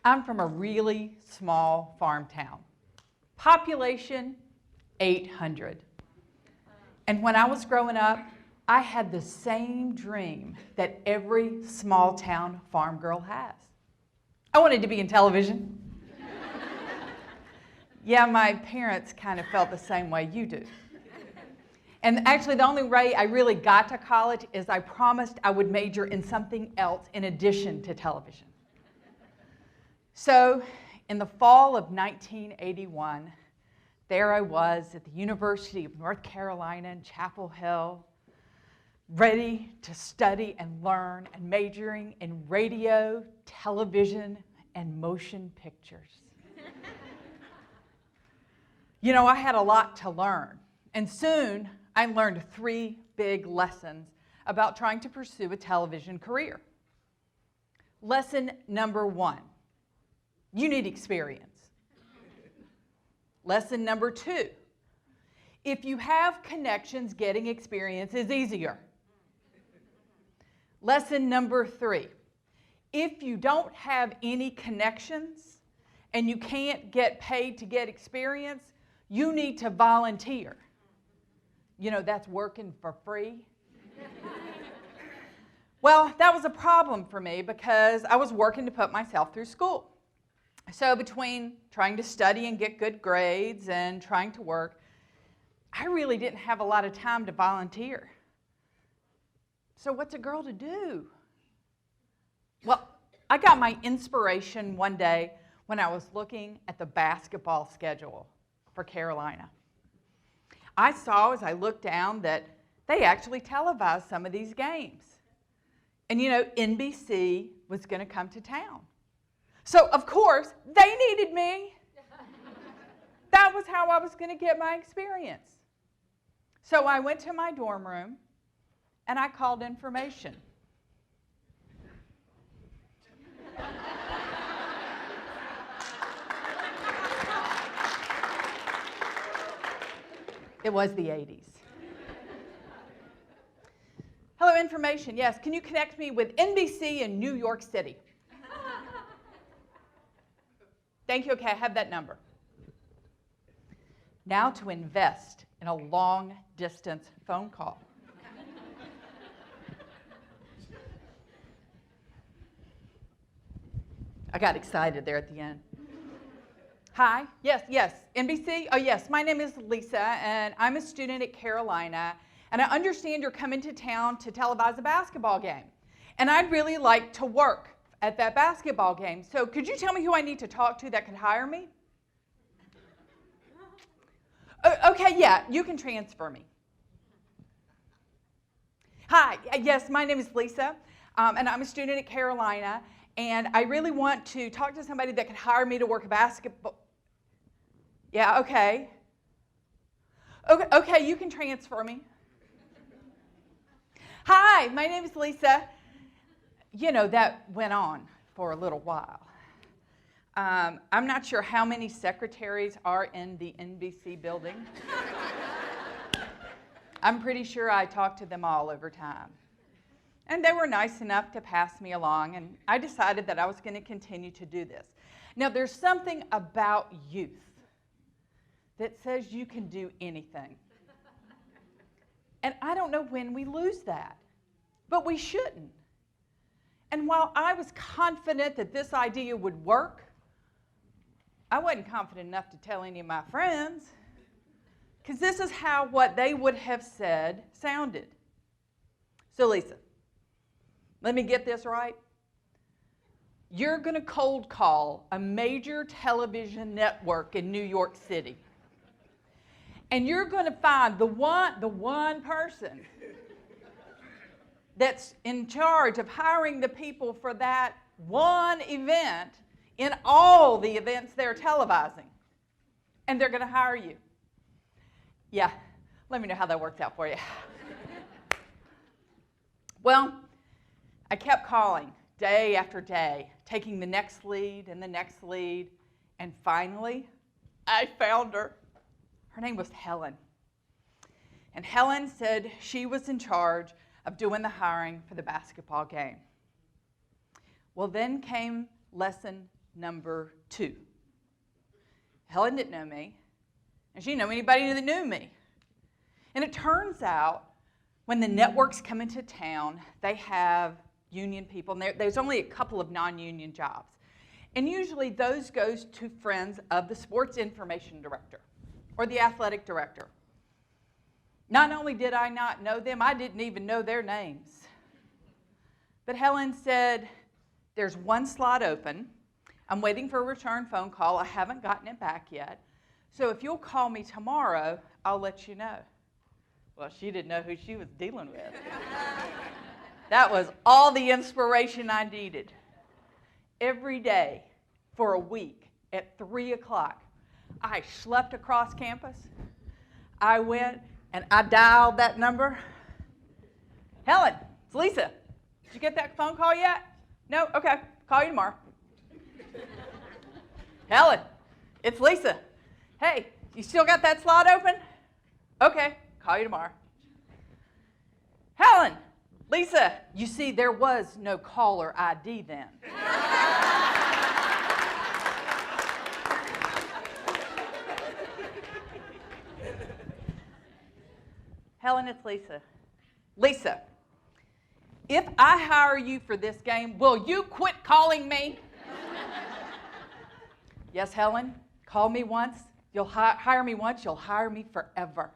I'm from a really small farm town. Population, 800. And when I was growing up, I had the same dream that every small town farm girl has. I wanted to be in television. Yeah, my parents kind of felt the same way you do. And actually, the only way I really got to college is I promised I would major in something else in addition to television. So, in the fall of 1981, there I was at the University of North Carolina in Chapel Hill, ready to study and learn and majoring in radio, television, and motion pictures. You know, I had a lot to learn, and soon I learned 3 big lessons about trying to pursue a television career. Lesson number 1, you need experience. Lesson number 2, if you have connections, getting experience is easier. Lesson number 3, if you don't have any connections and you can't get paid to get experience, you need to volunteer. You know, that's working for free. Well, that was a problem for me because I was working to put myself through school. So between trying to study and get good grades and trying to work, I really didn't have a lot of time to volunteer. So what's a girl to do? Well, I got my inspiration one day when I was looking at the basketball schedule for Carolina. I saw as I looked down that they actually televised some of these games. And you know, NBC was going to come to town. So of course, they needed me. That was how I was going to get my experience. So I went to my dorm room and I called information. It was the 80s. Hello, information. Yes, can you connect me with NBC in New York City? Thank you. Okay, I have that number. Now to invest in a long-distance phone call. I got excited there at the end. Hi, yes, NBC? Oh yes, my name is Lisa and I'm a student at Carolina and I understand you're coming to town to televise a basketball game. And I'd really like to work at that basketball game. So could you tell me who I need to talk to that could hire me? Okay, yeah, you can transfer me. Hi, yes, my name is Lisa and I'm a student at Carolina and I really want to talk to somebody that could hire me to work a basketball. Yeah, okay. Okay, you can transfer me. Hi, my name is Lisa. You know, that went on for a little while. I'm not sure how many secretaries are in the NBC building. I'm pretty sure I talked to them all over time. And they were nice enough to pass me along, and I decided that I was going to continue to do this. Now, there's something about youth that says you can do anything. And I don't know when we lose that, but we shouldn't. And while I was confident that this idea would work, I wasn't confident enough to tell any of my friends, because this is how what they would have said sounded. So Lisa, let me get this right. You're going to cold call a major television network in New York City. And you're going to find the one person that's in charge of hiring the people for that one event in all the events they're televising. And they're going to hire you. Yeah, let me know how that works out for you. Well, I kept calling day after day, taking the next lead and the next lead, and finally, I found her. Her name was Helen. And Helen said she was in charge of doing the hiring for the basketball game. Well, then came lesson number 2. Helen didn't know me, and she didn't know anybody that knew me. And it turns out, when the networks come into town, they have union people, and there's only a couple of non-union jobs. And usually those goes to friends of the sports information director or the athletic director. Not only did I not know them, I didn't even know their names. But Helen said, there's one slot open. I'm waiting for a return phone call. I haven't gotten it back yet. So if you'll call me tomorrow, I'll let you know. Well, she didn't know who she was dealing with. That was all the inspiration I needed. Every day for a week at 3 o'clock, I schlepped across campus. I went and I dialed that number. Helen, it's Lisa. Did you get that phone call yet? No? Okay. Call you tomorrow. Helen, it's Lisa. Hey, you still got that slot open? Okay. Call you tomorrow. Helen, Lisa, you see, there was no caller ID then. Helen, it's Lisa. Lisa, if I hire you for this game, will you quit calling me? Yes, Helen, call me once. You'll hire me once, you'll hire me forever.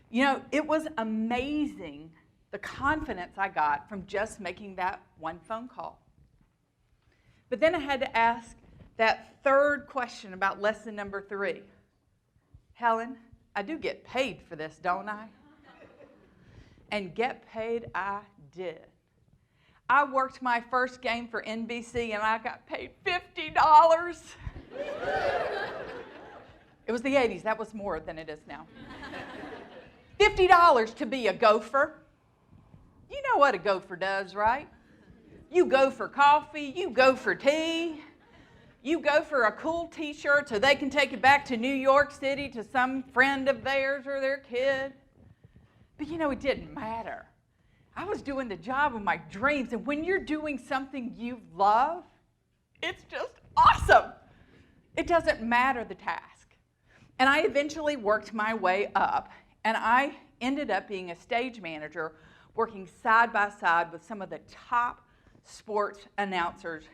You know, it was amazing the confidence I got from just making that one phone call. But then I had to ask that third question about lesson number 3. Helen, I do get paid for this, don't I? And get paid I did. I worked my first game for NBC and I got paid $50. It was the 80s. That was more than it is now. $50 to be a gopher. You know what a gopher does, right? You go for coffee, you go for tea, you go for a cool t-shirt so they can take it back to New York City to some friend of theirs or their kid. But you know, it didn't matter. I was doing the job of my dreams, and when you're doing something you love, it's just awesome. It doesn't matter the task. And I eventually worked my way up, and I ended up being a stage manager working side by side with some of the top sports announcers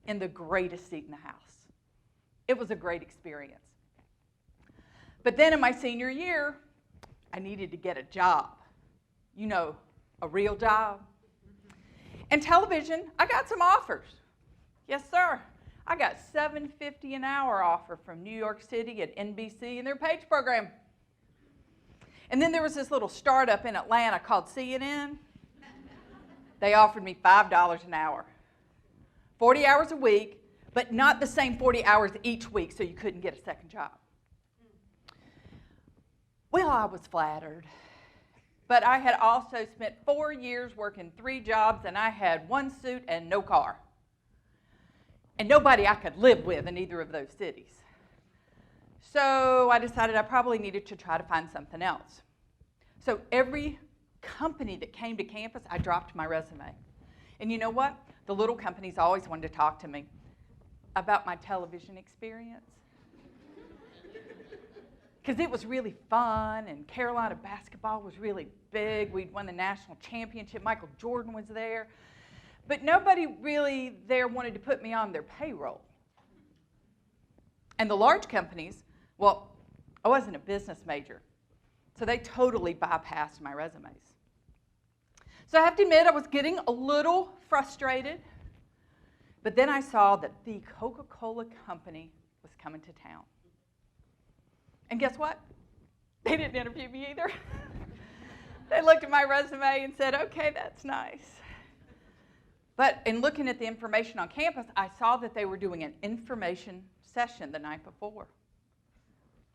in the greatest seat in the house. It was a great experience. But then in my senior year, I needed to get a job. You know, a real job. And television, I got some offers. Yes, sir. I got $7.50 an hour offer from New York City at NBC in their Page program. And then there was this little startup in Atlanta called CNN. They offered me $5 an hour. 40 hours a week, but not the same 40 hours each week, so you couldn't get a second job. Well, I was flattered. But I had also spent 4 years working 3 jobs, and I had 1 suit and no car. And nobody I could live with in either of those cities. So I decided I probably needed to try to find something else. So every company that came to campus, I dropped my resume. And you know what? The little companies always wanted to talk to me about my television experience. Because it was really fun, and Carolina basketball was really big. We'd won the national championship. Michael Jordan was there. But nobody really there wanted to put me on their payroll. And the large companies, well, I wasn't a business major, so they totally bypassed my resumes. So I have to admit, I was getting a little frustrated. But then I saw that the Coca-Cola Company was coming to town. And guess what? They didn't interview me either. They looked at my resume and said, okay, that's nice. But in looking at the information on campus, I saw that they were doing an information session the night before.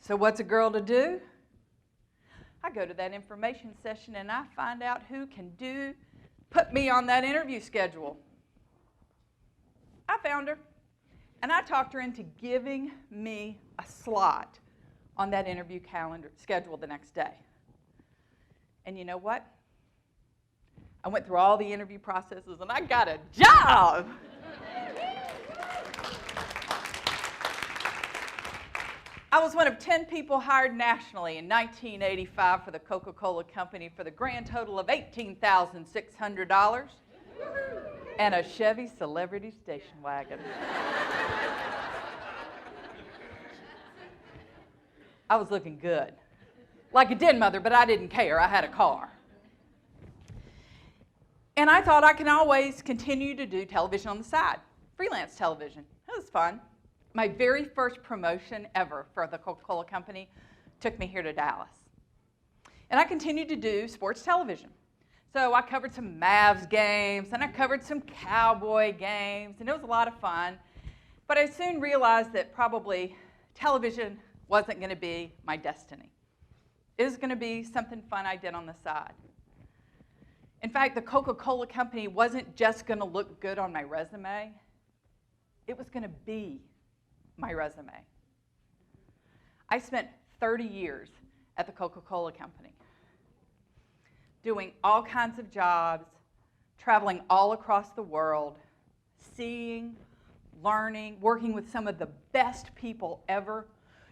So what's a girl to do? I go to that information session and I find out who can put me on that interview schedule. I found her, and I talked her into giving me a slot on that interview calendar schedule the next day. And you know what? I went through all the interview processes and I got a job. I was one of 10 people hired nationally in 1985 for the Coca-Cola Company for the grand total of $18,600 and a Chevy Celebrity station wagon. I was looking good. Like a den mother, but I didn't care. I had a car. And I thought I can always continue to do television on the side, freelance television. It was fun. My very first promotion ever for the Coca-Cola Company took me here to Dallas. And I continued to do sports television. So I covered some Mavs games, and I covered some Cowboy games, and it was a lot of fun. But I soon realized that probably television wasn't going to be my destiny. It was going to be something fun I did on the side. In fact, the Coca-Cola Company wasn't just going to look good on my resume. It was going to be my resume. I spent 30 years at the Coca-Cola Company, doing all kinds of jobs, traveling all across the world, seeing, learning, working with some of the best people ever.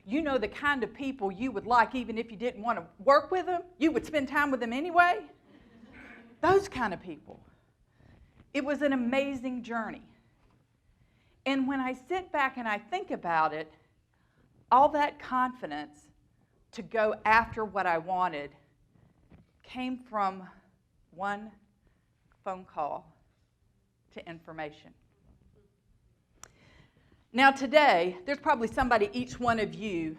You know, the kind of people you would like even if you didn't want to work with them. You would spend time with them anyway. Those kind of people. It was an amazing journey. And when I sit back and I think about it, all that confidence to go after what I wanted came from one phone call to information. Now today, there's probably somebody each one of you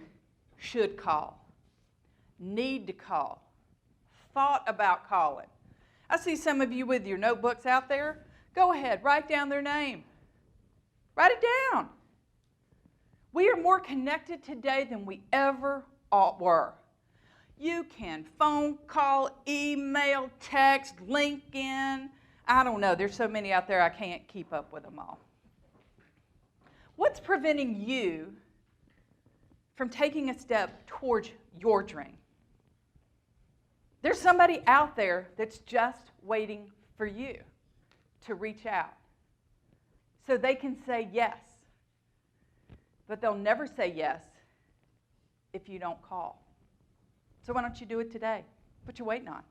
should call, need to call, thought about calling. I see some of you with your notebooks out there. Go ahead, write down their name. Write it down. We are more connected today than we ever were. You can phone call, email, text, LinkedIn. I don't know. There's so many out there I can't keep up with them all. What's preventing you from taking a step towards your dream? There's somebody out there that's just waiting for you to reach out so they can say yes. But they'll never say yes if you don't call. So why don't you do it today? What you waiting on?